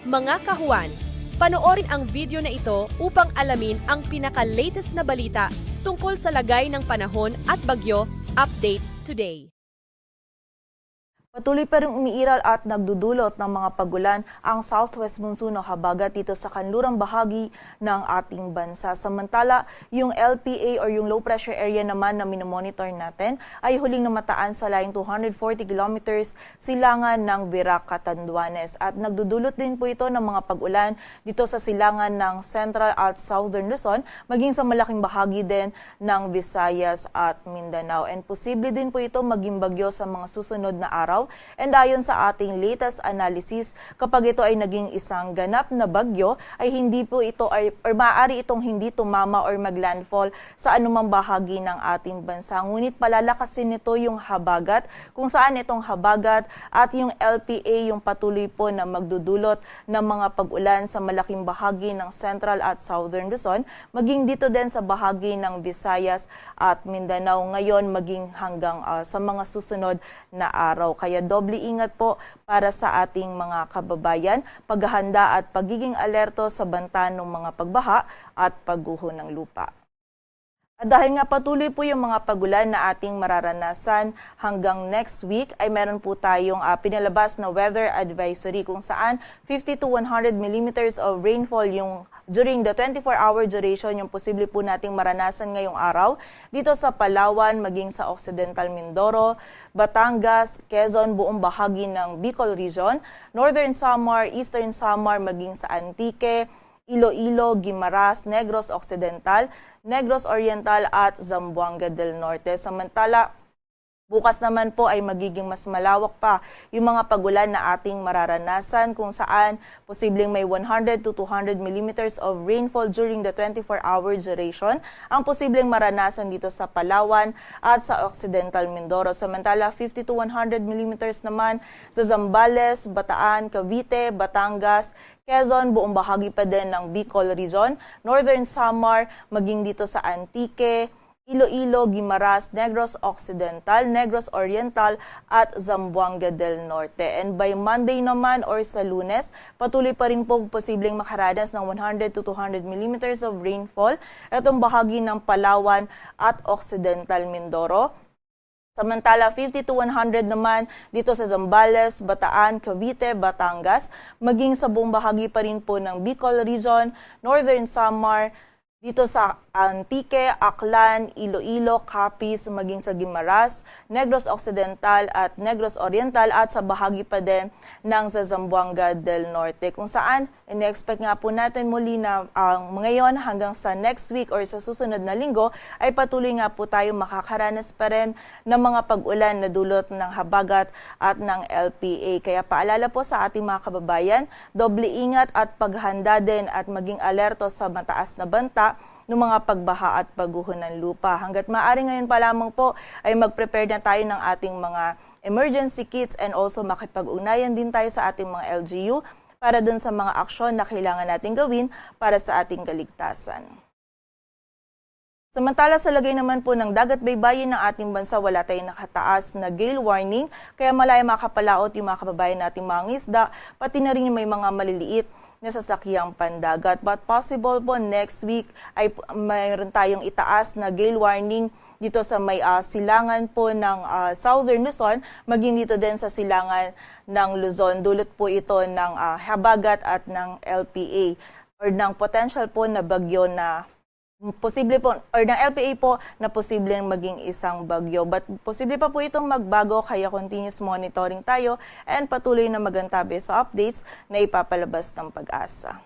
Mga kahuan, panoorin ang video na ito upang alamin ang pinaka-latest na balita tungkol sa lagay ng panahon at bagyo. Update today. Patuloy pa rin umiiral at nagdudulot ng mga pagulan ang southwest monsoon o habagat dito sa kanlurang bahagi ng ating bansa. Samantala, yung LPA or yung low pressure area naman na minomonitor natin ay huling namataan sa layong 240 kilometers silangan ng Virac, Catanduanes. At nagdudulot din po ito ng mga pagulan dito sa silangan ng Central at Southern Luzon, maging sa malaking bahagi din ng Visayas at Mindanao. And posible din po ito maging bagyo sa mga susunod na araw. And ayon sa ating latest analysis, kapag ito ay naging isang ganap na bagyo, ay hindi po ito or maaari itong hindi tumama or maglandfall sa anumang bahagi ng ating bansa. Ngunit palalakasin nito yung habagat, kung saan itong habagat at yung LPA yung patuloy po na magdudulot ng mga pag-ulan sa malaking bahagi ng Central at Southern Luzon, maging dito din sa bahagi ng Visayas at Mindanao ngayon maging hanggang sa mga susunod na araw. Kaya doble ingat po para sa ating mga kababayan, paghahanda at pagiging alerto sa banta ng mga pagbaha at pagguho ng lupa. At dahil nga patuloy po yung mga pagulan na ating mararanasan hanggang next week, ay meron po tayong pinalabas na weather advisory kung saan 50 to 100 millimeters of rainfall yung during the 24-hour duration yung posible po nating maranasan ngayong araw dito sa Palawan, maging sa Occidental Mindoro, Batangas, Quezon, buong bahagi ng Bicol Region, Northern Samar, Eastern Samar, maging sa Antique, Iloilo, Guimaras, Negros Occidental, Negros Oriental at Zamboanga del Norte. Samantala, bukas naman po ay magiging mas malawak pa yung mga pagulan na ating mararanasan kung saan posibleng may 100 to 200 millimeters of rainfall during the 24-hour duration ang posibleng maranasan dito sa Palawan at sa Occidental Mindoro. Samantala, 50 to 100 millimeters naman sa Zambales, Bataan, Cavite, Batangas, Quezon, buong bahagi pa din ng Bicol Region, Northern Samar, maging dito sa Antique, Iloilo, Guimaras, Negros Occidental, Negros Oriental at Zamboanga del Norte. And by Monday naman or sa Lunes, patuloy pa rin po posibleng makaranas ng 100 to 200 millimeters of rainfall itong bahagi ng Palawan at Occidental Mindoro. Samantala, 50 to 100 naman dito sa Zambales, Bataan, Cavite, Batangas, maging sa buong bahagi pa rin po ng Bicol Region, Northern Samar, dito sa Antique, Aklan, Iloilo, Capiz, maging sa Guimaras, Negros Occidental at Negros Oriental at sa bahagi pa din ng sa Zamboanga del Norte. Kung saan, in-expect nga po natin muli na ngayon hanggang sa next week or sa susunod na linggo ay patuloy nga po tayo makakaranas pa rin ng mga pag-ulan na dulot ng habagat at ng LPA. Kaya paalala po sa ating mga kababayan, doble ingat at paghanda din at maging alerto sa mataas na banta ng mga pagbaha at pagguho ng lupa. Hanggat maaari ngayon pa lamang po ay mag-prepare na tayo ng ating mga emergency kits and also makipag-ugnayan din tayo sa ating mga LGU para dun sa mga aksyon na kailangan natin gawin para sa ating kaligtasan. Samantala sa lagay naman po ng dagat baybayin ng ating bansa, wala tayong nakataas na gale warning, kaya malaya makapalaot yung mga kababayan nating mga ngisda, pati na rin yung may mga maliliit na sasakyang pandagat. But possible po next week ay mayroon tayong itaas na gale warning dito sa may silangan po ng Southern Luzon, maging dito din sa silangan ng Luzon. Dulot po ito ng habagat at ng LPA or ng potential po na bagyo na posible po, or ng LPA po na posibleng maging isang bagyo. But posible pa po itong magbago, kaya continuous monitoring tayo and patuloy na magantabi sa updates na ipapalabas ng Pag-asa.